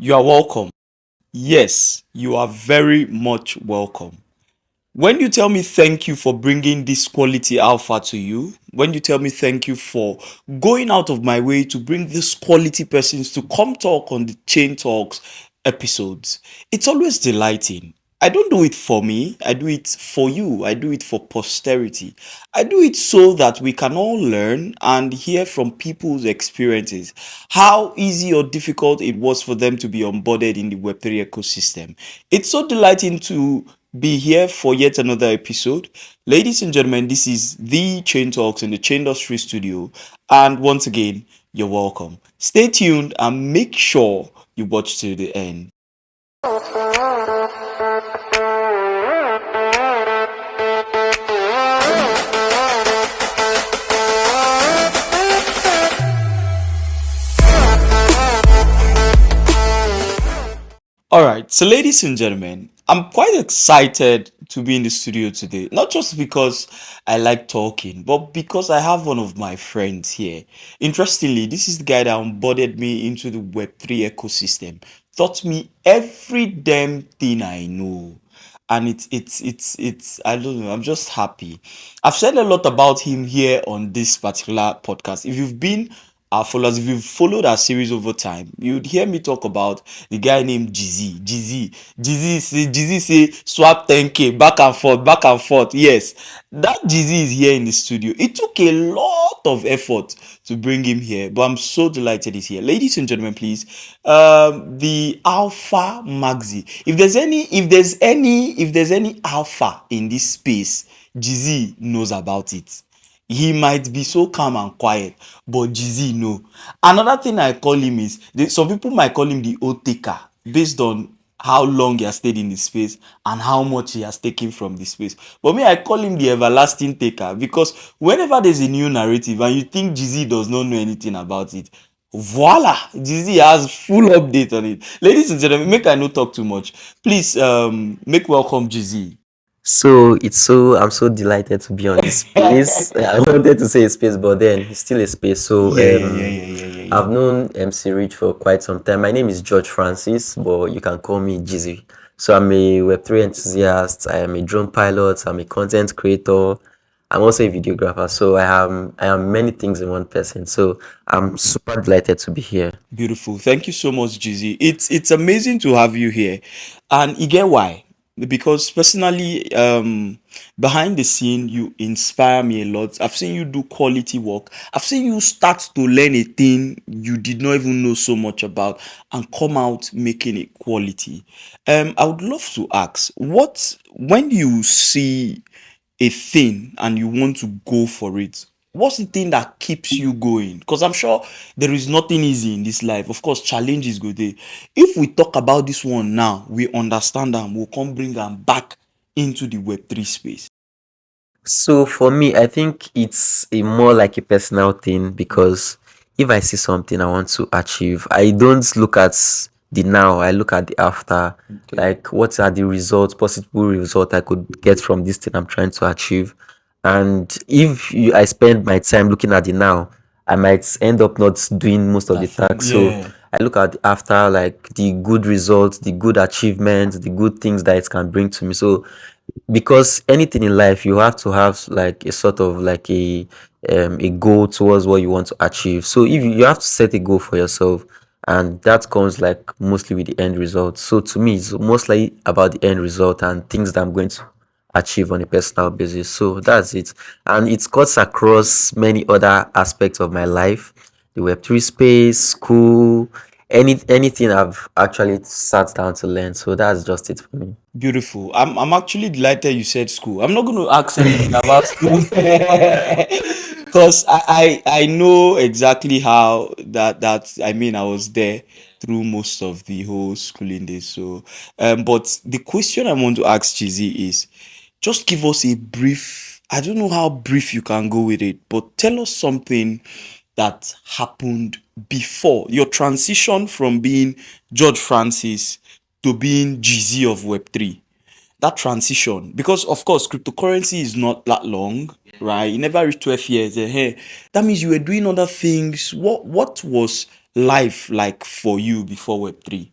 You are welcome. Yes, you are very much welcome. When you tell me thank you for bringing this quality alpha to you, when you tell me thank you for going out of my way to bring this quality persons to come talk on the Chain Talks episodes, it's always delighting. I don't do it for me, I do it for you, I do it for posterity. I do it so that we can all learn and hear from people's experiences, how easy or difficult it was for them to be onboarded in the Web3 ecosystem. It's so delighting to be here for yet another episode. Ladies and gentlemen, this is the Chain Talks in the Chain Industry Studio. And once again, you're welcome. Stay tuned and make sure you watch till the end. All right, so ladies and gentlemen, I'm quite excited to be in the studio today. Not just because I like talking, but because I have one of my friends here. Interestingly, this is the guy that onboarded me into the Web3 ecosystem, taught me every damn thing I know. And it's I don't know, I'm just happy. I've said a lot about him here on this particular podcast. If you've been our followers, if you've followed our series over time, you'd hear me talk about the guy named Geyzee. Geyzee say swap 10k back and forth. Yes, that Geyzee is here in the studio. It took a lot of effort to bring him here, but I'm so delighted he's here. Ladies and gentlemen, please, the Alpha Maxi. If there's any alpha in this space, Geyzee knows about it. He might be so calm and quiet, but Geyzee no. Another thing I call him is some people might call him the oath taker based on how long he has stayed in the space and how much he has taken from the space. But me, I call him the everlasting taker because whenever there's a new narrative and you think Geyzee does not know anything about it, voila, Geyzee has full update on it. Ladies and gentlemen, make I not talk too much. Please make welcome Geyzee. I'm so delighted to be on this space. I wanted to say a space, but then it's still a space. Yeah. I've known MC Rich for quite some time. My name is George Francis, but you can call me Geyzee. So I'm a Web3 enthusiast. I am a drone pilot. I'm a content creator. I'm also a videographer. So I am many things in one person. So I'm super delighted to be here. Beautiful. Thank you so much, Geyzee. It's amazing to have you here. And you get why? Because personally, behind the scene, you inspire me a lot. I've seen you do quality work. I've seen you start to learn a thing you did not even know so much about and come out making it quality. I would love to ask, what when you see a thing and you want to go for it, what's the thing that keeps you going? Because I'm sure there is nothing easy in this life. Of course, challenges go there. If we talk about this one now, we understand them, we'll come bring them back into the Web3 space. So for me, I think it's a more like a personal thing because if I see something I want to achieve, I don't look at the now, I look at the after. Okay. Like what are the results, possible result I could get from this thing I'm trying to achieve. And I spend my time looking at the now, I might end up not doing most of the tasks. So Yeah. I look at the after, like the good results, the good achievements, the good things that it can bring to me. So because anything in life you have to have like a sort of like a goal towards what you want to achieve. So if you have to set a goal for yourself, and that comes like mostly with the end result. So to me it's mostly about the end result and things that I'm going to achieve on a personal basis. So that's it, and it cuts across many other aspects of my life: the Web3 space, school, anything I've actually sat down to learn. So that's just it for me. Beautiful. I'm actually delighted you said school. I'm not going to ask anything about school because I know exactly how that I mean I was there through most of the whole schooling days. So but the question I want to ask Geyzee is just give us a brief. I don't know how brief you can go with it, but tell us something that happened before your transition from being George Francis to being Geyzee of Web3. That transition, because of course cryptocurrency is not that long, right? You never reached 12 years. Hey, that means you were doing other things. What was life like for you before Web3?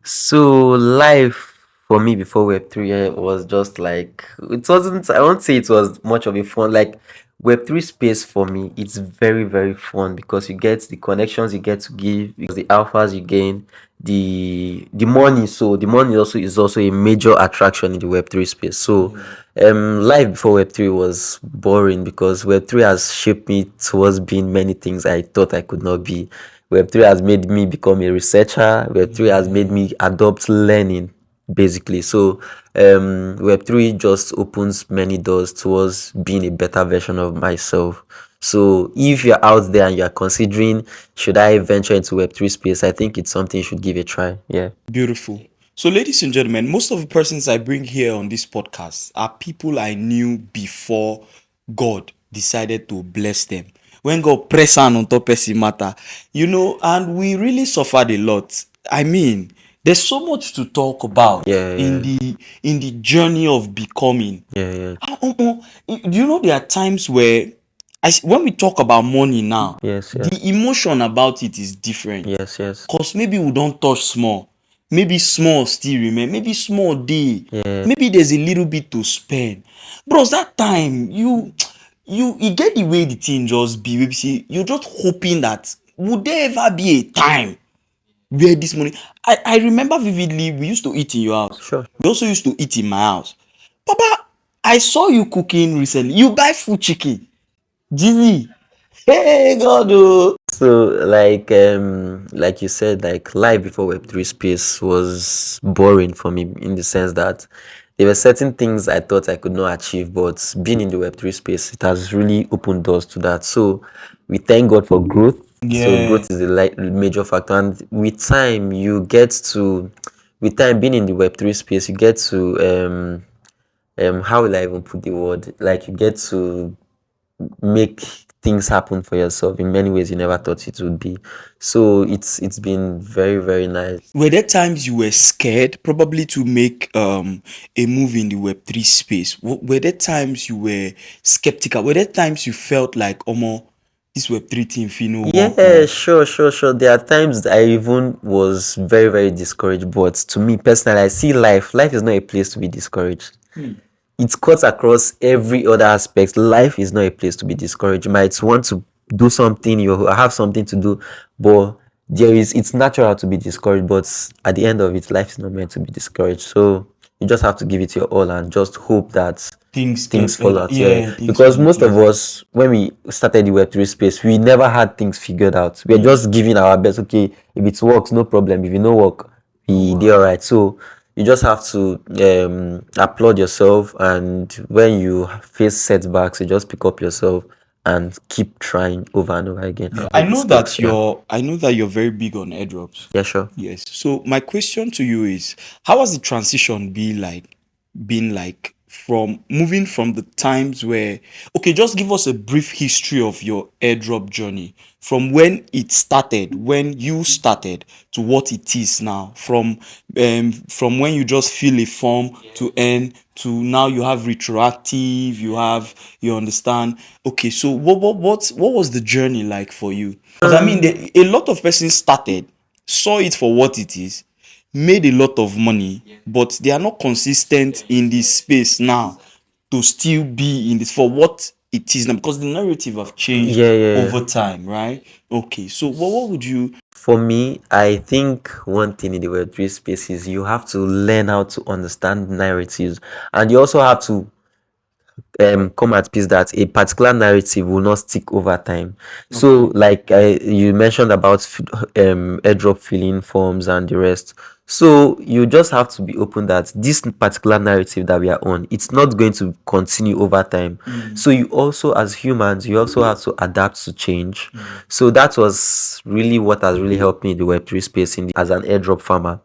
So life for me before Web3 was just like it wasn't. I won't say it was much of a fun. Like Web3 space for me, it's very very fun because you get the connections you get to give, because the alphas you gain, the money. So the money also is also a major attraction in the Web3 space. So life before Web3 was boring because Web3 has shaped me towards being many things I thought I could not be. Web3 has made me become a researcher. Web3 has made me adopt learning, basically. So Web3 just opens many doors towards being a better version of myself. So if you're out there and you're considering, should I venture into Web3 space, I think it's something you should give a try. Yeah. Beautiful. So, ladies and gentlemen, most of the persons I bring here on this podcast are people I knew before God decided to bless them. When God press on top person matter, and we really suffered a lot. I mean, there's so much to talk about Yeah, in yeah, the journey of becoming. yeah, yeah. Do you know there are times where when we talk about money now, Yes, the yes, emotion about it is different. yes, yes. Cause maybe we don't touch small, maybe small still remain, maybe small day, Yeah, maybe there's a little bit to spend. Bros, that time you get the way the thing just be. Maybe see you're just hoping that would there ever be a time where this money. I remember vividly we used to eat in your house. sure. We also used to eat in my house. Papa, I saw you cooking recently. You buy full chicken. Geyzee. Hey God oh. So like you said, like life before Web3 space was boring for me in the sense that there were certain things I thought I could not achieve, but being in the Web3 space, it has really opened doors to that. So we thank God for growth. So Yeah. growth is a major factor, and with time being in the Web3 space, you get to how will I even put the word? Like you get to make things happen for yourself in many ways you never thought it would be. So it's been very very nice. Were there times you were scared probably to make a move in the Web3 space? Were there times you were skeptical? Were there times you felt like, Omo, this Web3 thing fit no work Yeah, oh? sure. There are times that I even was very very discouraged, but to me personally, I see life is not a place to be discouraged. It cuts across every other aspect. Life is not a place to be discouraged. You might want to do something, you have something to do, but it's natural to be discouraged. But at the end of it, life is not meant to be discouraged. So you just have to give it your all and just hope that Things things get fall better. out. Yeah, Yeah, things because fall in most of place. us, when we started the Web3 space, we never had things figured out. We are just giving our best. Okay, if it works, no problem. If it no work, we did all right. So you just have to applaud yourself, and when you face setbacks, you just pick up yourself and keep trying over and over again Yeah, and make mistakes. Yeah, I know that you're very big on airdrops. yeah, sure. Yes. So my question to you is, how has the transition been like from moving from the times where, okay, just give us a brief history of your airdrop journey from when it started, when you started to what it is now, from when you just fill a form to end to now you have retroactive, you understand. Okay, so what was the journey like for you? Because I mean, a lot of persons started, saw it for what it is, made a lot of money, but they are not consistent in this space now to still be in this for what it is now because the narrative have changed Yeah. over time, right? Okay, so what would you. For me, I think one thing in the Web3 space is you have to learn how to understand narratives, and you also have to come at peace that a particular narrative will not stick over time. So, Okay. like you mentioned about airdrop filling forms and the rest. So you just have to be open that this particular narrative that we are on, it's not going to continue over time. So you also, as humans, you also have to adapt to change. So that was really what has really helped me in the Web3 space as an airdrop farmer.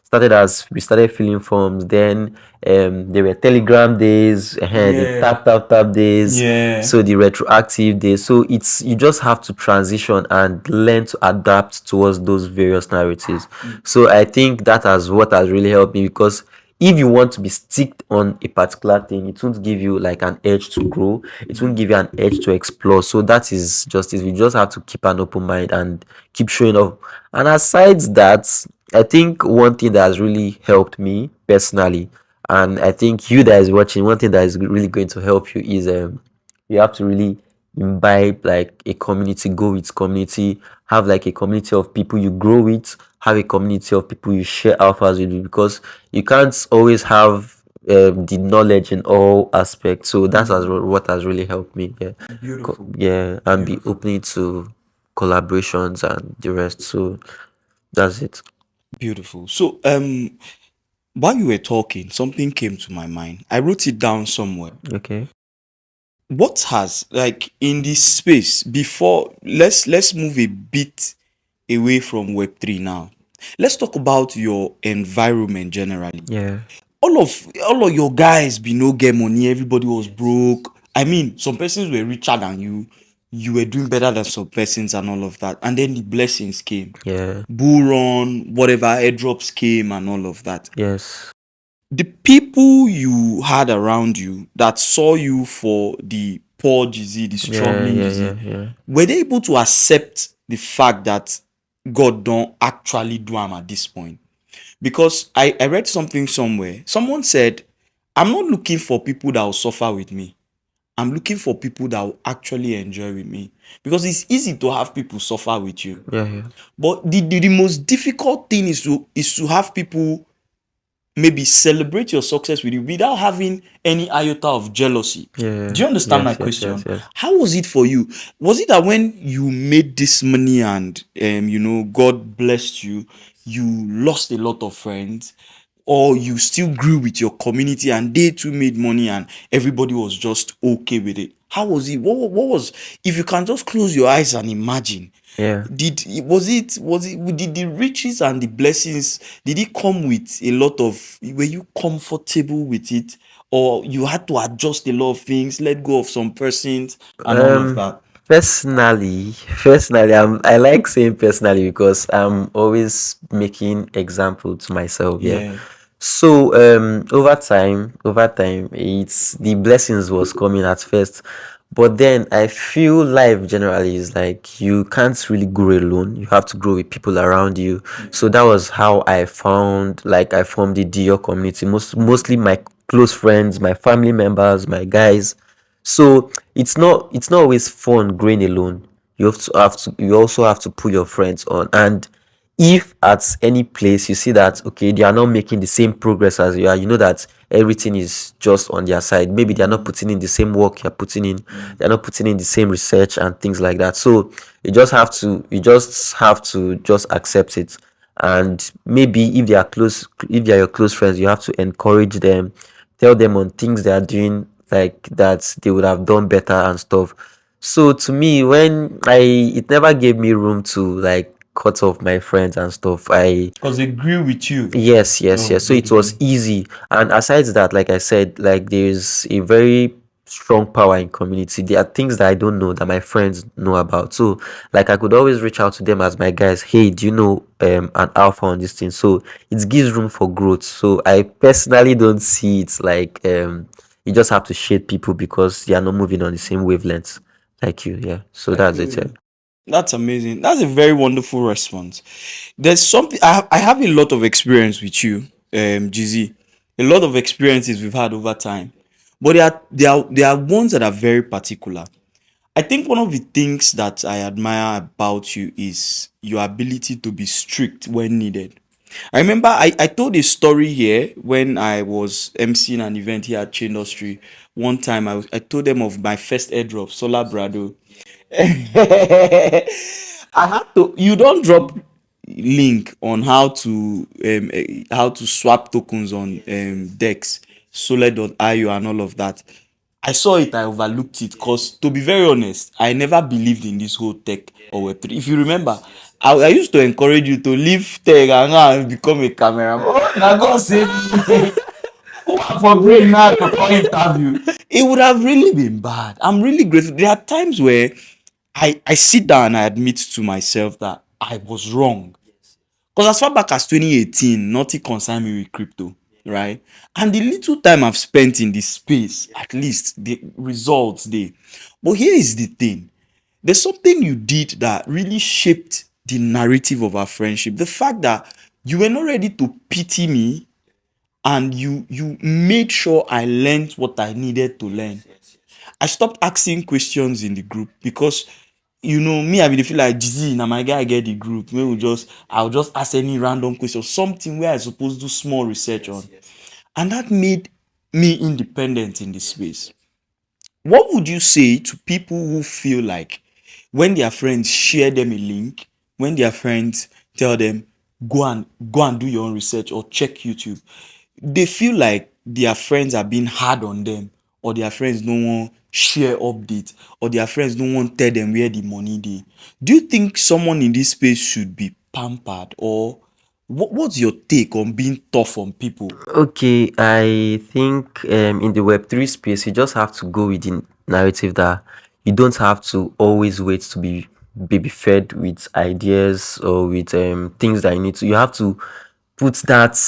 Started as we started filling forms, then there were telegram days, the Yeah. tap days, Yeah. so the retroactive days. So it's you just have to transition and learn to adapt towards those various narratives. So I think that has what has really helped me, because if you want to be sticked on a particular thing, it won't give you like an edge to grow, it won't give you an edge to explore. So that is just it. You just have to keep an open mind and keep showing up. And aside that, I think one thing that has really helped me personally, and I think you that is watching, one thing that is really going to help you is you have to really imbibe like a community, go with community, have like a community of people you grow with, have a community of people you share alphas with, because you can't always have the knowledge in all aspects. So that's what has really helped me. Yeah, Beautiful, yeah, and be beautiful, open to collaborations and the rest. So that's it. beautiful. So, while you were talking, something came to my mind. I wrote it down somewhere. Okay. What has, like, in this space before, let's move a bit away from Web3 now. Let's talk about your environment generally. Yeah. All of your guys be no get money, everybody was broke. I mean, some persons were richer than you were doing better than some persons and all of that. And then the blessings came. Yeah. Bull run, whatever, airdrops came and all of that. Yes. The people you had around you that saw you for the poor Geyzee, the Yeah. struggling Yeah. Geyzee, Yeah. Yeah. were they able to accept the fact that God don't actually do am at this point? Because I read something somewhere. Someone said, I'm not looking for people that will suffer with me. I'm looking for people that will actually enjoy with me. Because it's easy to have people suffer with you. Yeah. Yeah. But the most difficult thing is to have people maybe celebrate your success with you without having any iota of jealousy. Yeah. Do you understand my Yes. Yes. Yes. question? Yes. How was it for you? Was it that when you made this money and God blessed you, you lost a lot of friends, or you still grew with your community and they too made money and everybody was just okay with it? How was it? What was, if you can just close your eyes and imagine, Yeah. did the riches and the blessings, did it come with a lot of, were you comfortable with it, or you had to adjust a lot of things, let go of some persons and all of Um. that? Personally, I like saying personally because I'm always making example to myself. Yeah. Yeah. So over time, it's the blessings was coming at first, but then I feel life generally is like you can't really grow alone. You have to grow with people around you. So that was how I formed the Dio community. Mostly my close friends, my family members, my guys. So it's not always fun growing alone. You also have to put your friends on. And if at any place you see that okay, they are not making the same progress as you are, you know that everything is just on their side. Maybe they are not putting in the same work you're putting in, they're not putting in the same research and things like that. So you just have to just accept it. And maybe if they are your close friends, you have to encourage them, tell them on things they are doing like that they would have done better and stuff. So to me, when I it never gave me room to like cut off my friends and stuff. I Because they grew with you. Yes, yes, Oh, yes. So it was beautiful. easy. And aside that, like I said, like there's a very strong power in community. There are things that I don't know that my friends know about. So like I could always reach out to them as my guys, hey, do you know an alpha on this thing? So it gives room for growth. So I personally don't see it like you just have to shade people because they are not moving on the same wavelengths like you. Yeah. So I that's feel it. Yeah. you. That's amazing. That's a very wonderful response. There's something I have a lot of experience with you, Gizzy. A lot of experiences we've had over time. But there are ones that are very particular. I think one of the things that I admire about you is your ability to be strict when needed. I remember I told a story here when I was emceeing an event here at Chain Industry. One time I told them of my first airdrop, Solar Brado. I had to. You don't drop link on how to swap tokens on Dex, Solid.io and all of that. I saw it, I overlooked it because, to be very honest, I never believed in this whole tech or Web3. If you remember, I used to encourage you to leave tech and go and become a cameraman. Oh, now God save me. For brain now to call interview. It would have really been bad. I'm really grateful. There are times where I sit down and I admit to myself that I was wrong. Because as far back as 2018, nothing concerned me with crypto, right? And the little time I've spent in this space, at least the results there. But here is the thing. There's something you did that really shaped the narrative of our friendship. The fact that You were not ready to pity me, and you made sure I learned what I needed to learn. I stopped asking questions in the group because me, I really feel like Geyzee, now my guy get the group. I'll just ask any random question, something where I supposed to do small research on. And that made me independent in this space. What would you say to people who feel like when their friends share them a link, when their friends tell them go and do your own research or check YouTube, they feel like their friends are being hard on them, or their friends don't want share updates, or their friends don't want tell them where the money dey? Do you think someone in this space should be pampered, or what's your take on being tough on people? Okay, I think in the Web3 space, you just have to go with the narrative that you don't have to always wait to be baby fed with ideas or with things that you need to. You have to put that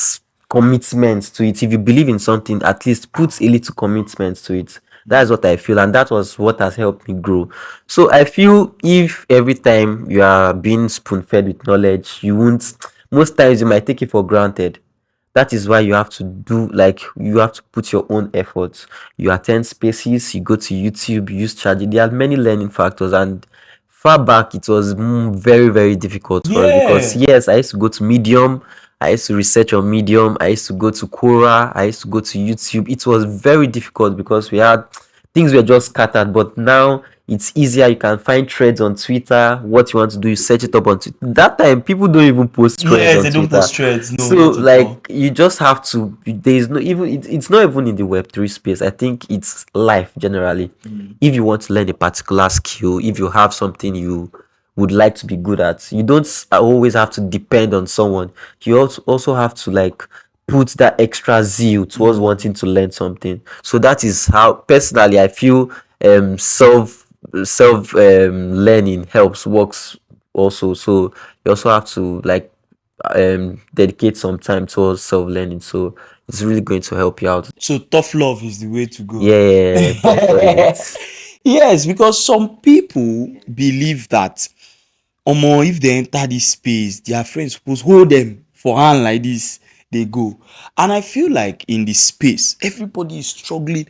commitment to it. If you believe in something, at least put a little commitment to it. That's what I feel, and that was what has helped me grow. So I feel if every time you are being spoon fed with knowledge, you won't. Most times you might take it for granted. That is why you have to do, like, you have to put your own efforts. You attend spaces, you go to YouTube, you use ChatGPT. There are many learning factors, and far back it was very very difficult for us because Yeah. yes, I used to go to Medium, I used to research on Medium, I used to go to Quora, I used to go to YouTube. It was very difficult because we had things were just scattered, but now it's easier. You can find threads on Twitter. What you want to do, you search it up on Twitter. That time people don't even post threads Yes, on they don't Twitter. post threads. No, So not at all. like you just have to, there is no even, it's not even in the Web3 space. I think it's life generally. If you want to learn a particular skill, if you have something you would like to be good at, you don't always have to depend on someone. You also have to like put that extra zeal towards wanting to learn something. So that is how personally I feel self learning helps works also. So you also have to like dedicate some time towards self learning. So it's really going to help you out. So tough love is the way to go. Yeah, tough love is it. Yes, because some people believe that omo, if they enter this space, their friends suppose hold them for hand like this, they go. And I feel like in this space, everybody is struggling.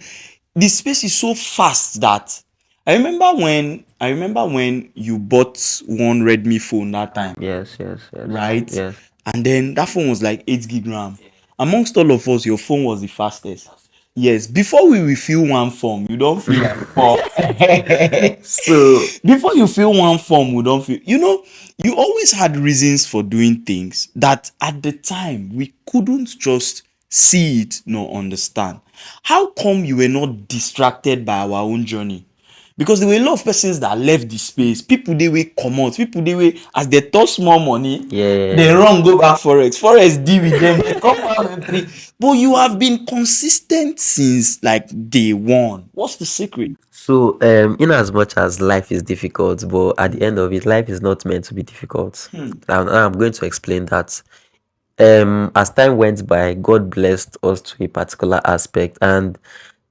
The space is so fast that I remember when you bought one Redmi phone that time, Yes, yes, yes, right? yes. And then that phone was like 8 gig RAM. Amongst all of us, your phone was the fastest. Yes, before we refill one form, you don't feel like four. So Before you fill one form, we don't feel. You always had reasons for doing things that at the time we couldn't just see it nor understand. How come you were not distracted by our own journey? Because there were a lot of persons that left the space. People they were come out. People they were, as they touch small money, they yeah. run go back forex. Forex deal with them. They come out and three. But you have been consistent since like day one. What's the secret? So in as much as life is difficult, but at the end of it, life is not meant to be difficult. And I'm going to explain that. As time went by, God blessed us to a particular aspect, and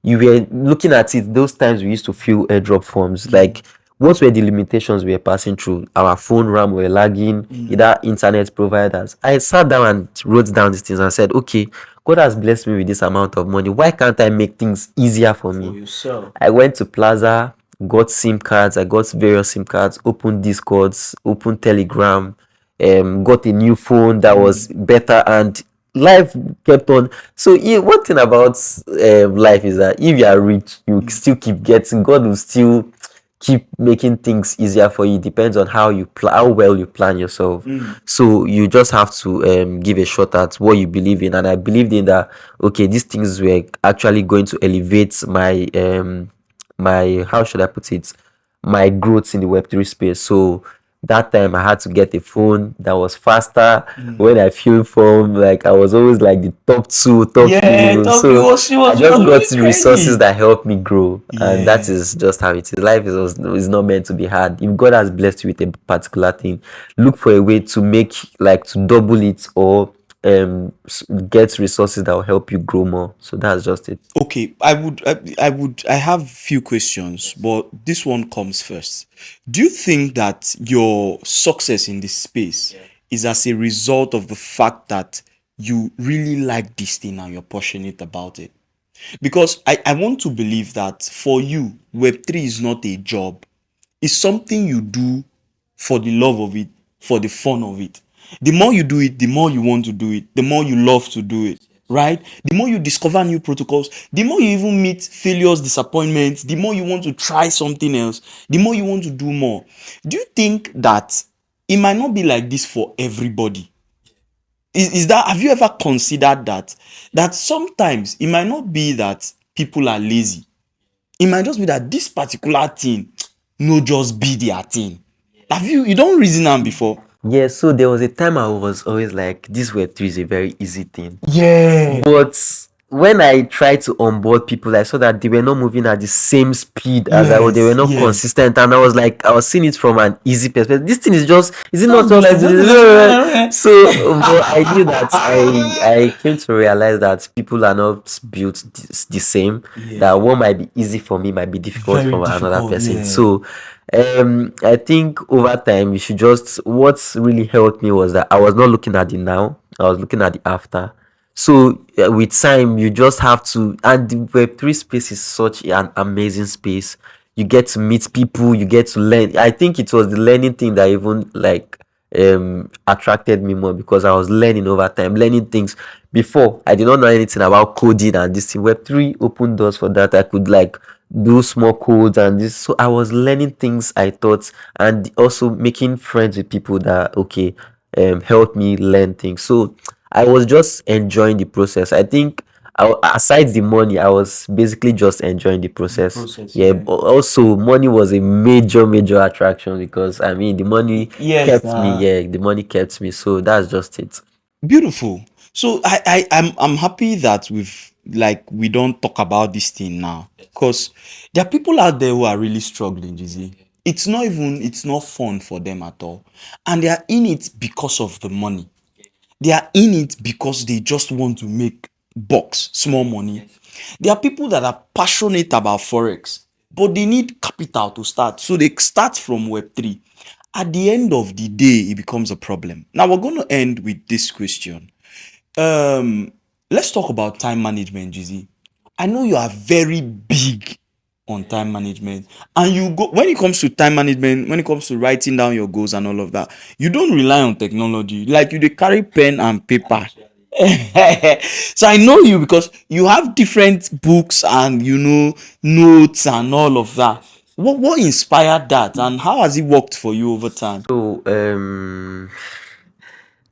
you were looking at it. Those times we used to fill airdrop forms. Like, what were the limitations we were passing through? Our phone RAM were lagging, either internet providers. I sat down and wrote down these things and said, okay, God has blessed me with this amount of money. Why can't I make things easier for For me? yourself. I went to Plaza, got SIM cards. I got various SIM cards, opened Discords, opened Telegram, got a new phone that was better, and life kept on. So one thing about life is that if you are rich, you still keep getting. God will still keep making things easier for you. It depends on how how well you plan yourself. So you just have to give a shot at what you believe in, and I believed in that. Okay, these things were actually going to elevate my how should I put it, my growth in the Web3 space. So that time I had to get a phone that was faster. When I filled form, like I was always like the top two, top Yeah, three. Toby So was she I was she just was got really the resources crazy. that helped me grow, and that Yeah. is just how it is. Life is not meant to be hard. If God has blessed you with a particular thing, look for a way to make, like, to double it, or get resources that will help you grow more. So that's just it. Okay, I have few questions, but this one comes first. Do you think that your success in this space is as a result of the fact that you really like this thing and you're passionate about it. Because I want to believe that for you, Web3 is not a job. It's something you do for the love of it, for the fun of it. The more you do it, the more you want to do it, the more you love to do it, right? The more you discover new protocols, the more you even meet failures, disappointments, the more you want to try something else, the more you want to do more. Do you think that it might not be like this for everybody? Is that, have you ever considered that sometimes it might not be that people are lazy, it might just be that this particular thing no just be their thing. Have you don't reason am before? Yeah, so there was a time I was always like, this Web3 is a very easy thing. Yeah. But when I tried to onboard people, I saw that they were not moving at the same speed as I was. They were Yes, not yes. consistent, and I was like, I was seeing it from an easy perspective. This thing is just, is it not Just be just like, just be like, so? But I knew that I came to realize that people are not built the same. That yeah, what might be easy for me might be difficult very for another difficult. person. Yeah. So I think over time you should just, what really helped me was that I was not looking at the now, I was looking at the after. So with time you just have to, and the Web3 space is such an amazing space. You get to meet people, you get to learn. I think it was the learning thing that even like attracted me more, because I was learning over time, learning things. Before, I did not know anything about coding, and this thing Web3 opened doors for that. I could like do small codes and this, so I was learning things, I thought, and also making friends with people that okay helped me learn things. So I was just enjoying the process. I think aside the money, I was basically just enjoying the The process. process, Yeah, yeah. but also money was a major attraction, because I mean the money Yes, kept me. Yeah, the money kept me. So that's just it. beautiful. So I'm happy that we don't talk about this thing now, because there are people out there who are really struggling, Gizzy. It's not fun for them at all. And they are in it because of the money. They are in it because they just want to make bucks, small money. There are people that are passionate about Forex, but they need capital to start. So they start from Web3. At the end of the day, it becomes a problem. Now we're going to end with this question. Um, let's talk about time management, Gizzy. I know you are very big on time management, and you go when it comes to time management, when it comes to writing down your goals and all of that, you don't rely on technology. Like you, they carry pen and paper. So I know you because you have different books and notes and all of that. What inspired that, and how has it worked for you over time? So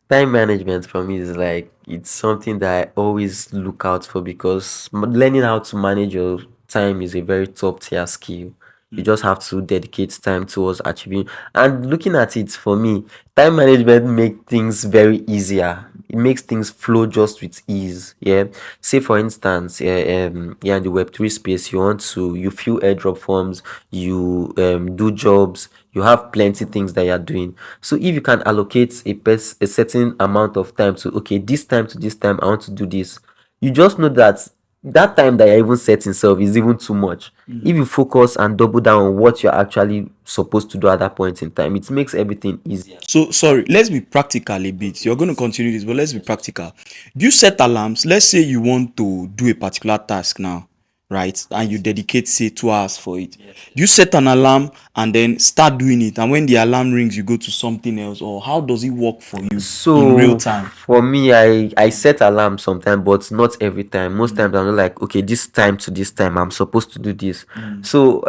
time management for me is like, it's something that I always look out for, because learning how to manage your time is a very top tier skill. You just have to dedicate time towards achieving. And looking at it, for me, time management make things very easier. It makes things flow just with ease. Yeah. Say for instance, yeah, in the Web3 space, you fill airdrop forms, you do jobs, you have plenty things that you're doing. So if you can allocate a certain amount of time to, okay, this time to this time I want to do this, you just know that that time that you're even setting self is even too much. If you focus and double down on what you're actually supposed to do at that point in time, it makes everything easier. So sorry, let's be practical a bit. You're going to continue this, but let's be practical. Do you set alarms? Let's say you want to do a particular task now, right? And you dedicate say 2 hours for it. Do you set an alarm and then start doing it? And when the alarm rings, you go to something else, or how does it work for you in real So time? for me, I set alarm sometimes, but not every time. Most times I'm not like, okay, this time to this time I'm supposed to do this. So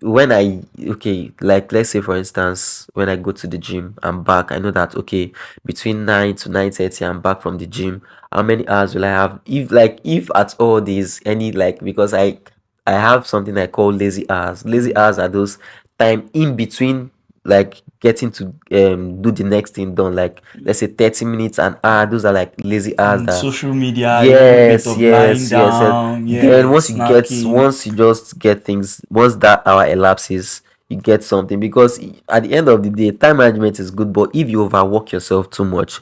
when I, okay, like let's say for instance, when I go to the gym, I'm back. I know that okay, between 9 to 9:30 I'm back from the gym. How many hours will I have? If at all there's any, like, because I have something I call lazy hours. Lazy hours are those time in between, like getting to do the next thing done, like let's say 30 minutes an hour. Those are like lazy hours that, Social media, a little bit yes, of lying yes. down, Then yeah, snacking. once you just get things, once that hour elapses, you get something. Because at the end of the day, time management is good, but if you overwork yourself too much,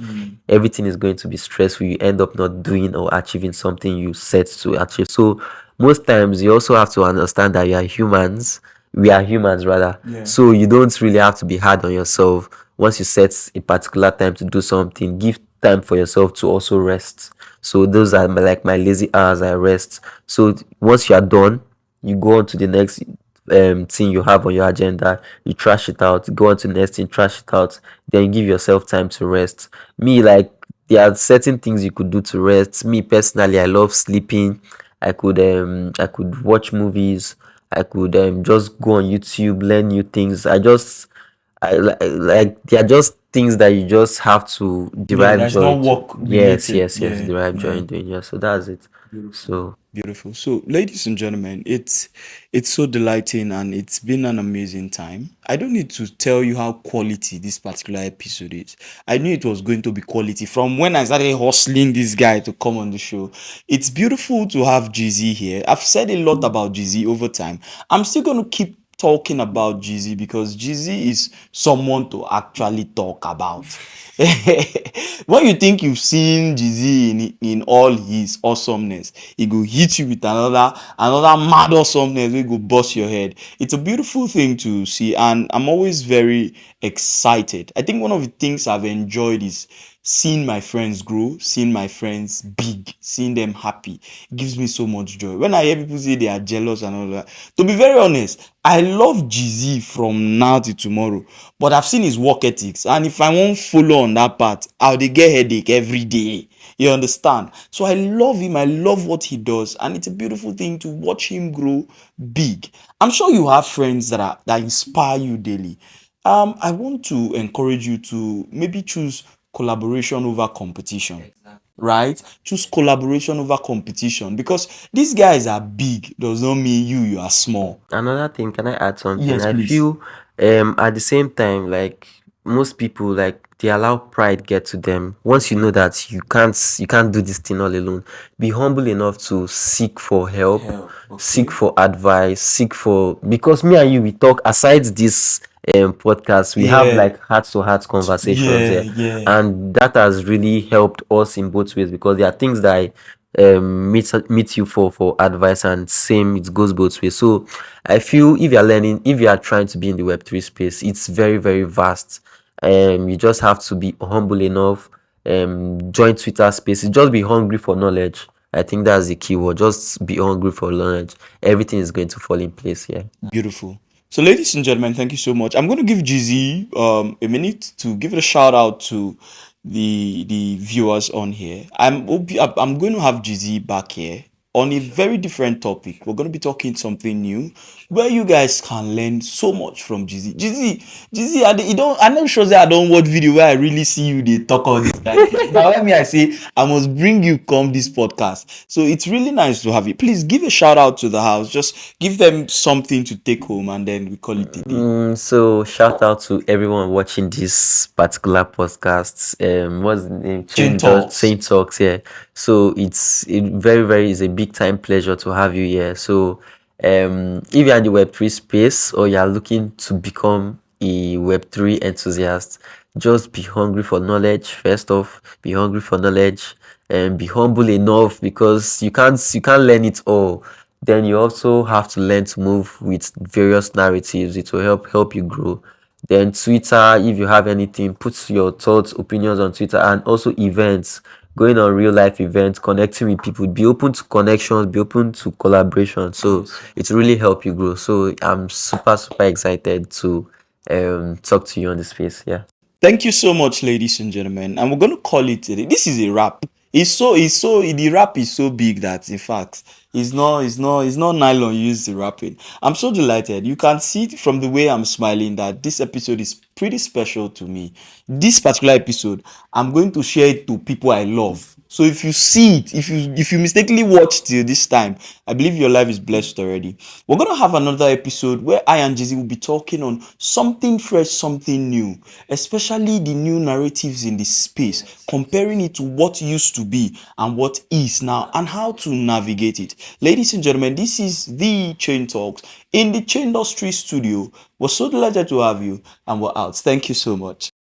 everything is going to be stressful. You end up not doing or achieving something you set to achieve. So most times you also have to understand that we are humans, rather. Yeah. So you don't really have to be hard on yourself. once you set a particular time to do something, give time for yourself to also rest. So those are like my lazy hours. I rest. So once you are done, you go on to the next thing you have on your agenda. You trash it out. Go on to the next thing, trash it out. Then you give yourself time to rest. Me, like, there are certain things you could do to rest. Me personally, I love sleeping. I could watch movies. I could just go on YouTube, learn new things. Like they are just things that you just have to Yeah, derive that's joy not to. work Yes, related. yes, yes, Yeah, derive joy yeah. in doing. Yeah, so that's it. Beautiful. So Beautiful. So, ladies and gentlemen, it's so delighting and it's been an amazing time. I don't need to tell you how quality this particular episode is. I knew it was going to be quality from when I started hustling this guy to come on the show. It's beautiful to have Geyzee here. I've said a lot about Geyzee over time. I'm still going to keep talking about Geyzee because Geyzee is someone to actually talk about. When you think you've seen Geyzee in all his awesomeness, he go hit you with another mad awesomeness wey go burst your head. It's a beautiful thing to see, and I'm always very excited. I think one of the things I've enjoyed is seeing my friends grow, seeing my friends big, seeing them happy. It gives me so much joy. When I hear people say they are jealous and all that, to be very honest, I love Geyzee from now till tomorrow, but I've seen his work ethics, and if I won't follow on that part, I'll dey get headache every day. You understand? So I love him. I love what he does, and it's a beautiful thing to watch him grow big. I'm sure you have friends that inspire you daily. I want to encourage you to maybe choose collaboration over competition. Right? Choose collaboration over competition because these guys are big, does not mean you are small. another thing, can I add something? Yes, I please. feel at the same time, like most people, like they allow pride get to them. Once you know that you can't do this thing all alone, be humble enough to seek for help, Help. seek Okay. for advice, seek for, because me and you, we talk aside this podcast, we have Yeah. like heart to heart conversations Yeah. here, Yeah. and that has really helped us in both ways, because there are things that I meet you for advice, and same, it goes both ways. So I feel if you're learning, if you are trying to be in the Web3 space, it's very, very vast. You just have to be humble enough. Join Twitter spaces. Just be hungry for knowledge. I think that's the key word. Just be hungry for knowledge. Everything is going to fall in place here. Beautiful. So, ladies and gentlemen, thank you so much. I'm going to give Geyzee a minute to give it a shout out to the viewers on here. I'm going to have Geyzee back here on a very different topic. We're going to be talking something new where you guys can learn so much from Geyzee. Geyzee, I'm not sure that I don't watch video where I really see you they talk all this kind of thing. Now when me I say I must bring you come this podcast. So it's really nice to have you. Please give a shout out to the house. Just give them something to take home and then we call it a day. So shout out to everyone watching this particular podcast. What's the name? Chain Chain talks. Talks. Yeah. So very, very is a big time pleasure to have you here. So if you're in the Web3 space, or you're looking to become a Web3 enthusiast, just be hungry for knowledge. First off, be hungry for knowledge, and be humble enough, because you can't learn it all. Then you also have to learn to move with various narratives. It will help you grow. Then Twitter, if you have anything, put your thoughts, opinions on Twitter, and also events, going on real life events, connecting with people. Be open to connections, be open to collaboration. So Yes. it really help you grow. So I'm super, super excited to talk to you on this space. Yeah. Thank you so much, ladies and gentlemen. And we're going to call it today. This is a wrap. The wrap is so big that, in fact, it's not nylon used to wrap it. I'm so delighted. You can see from the way I'm smiling that this episode is pretty special to me. This particular episode, I'm going to share it to people I love. So if you see it, if you mistakenly watch till this time, I believe your life is blessed already. We're gonna have another episode where I and Geyzee will be talking on something fresh, something new, especially the new narratives in this space, comparing it to what used to be and what is now, and how to navigate it. Ladies and gentlemen, this is the Chain Talks in the Chain Industry Studio. We're so delighted to have you, and we're out. Thank you so much.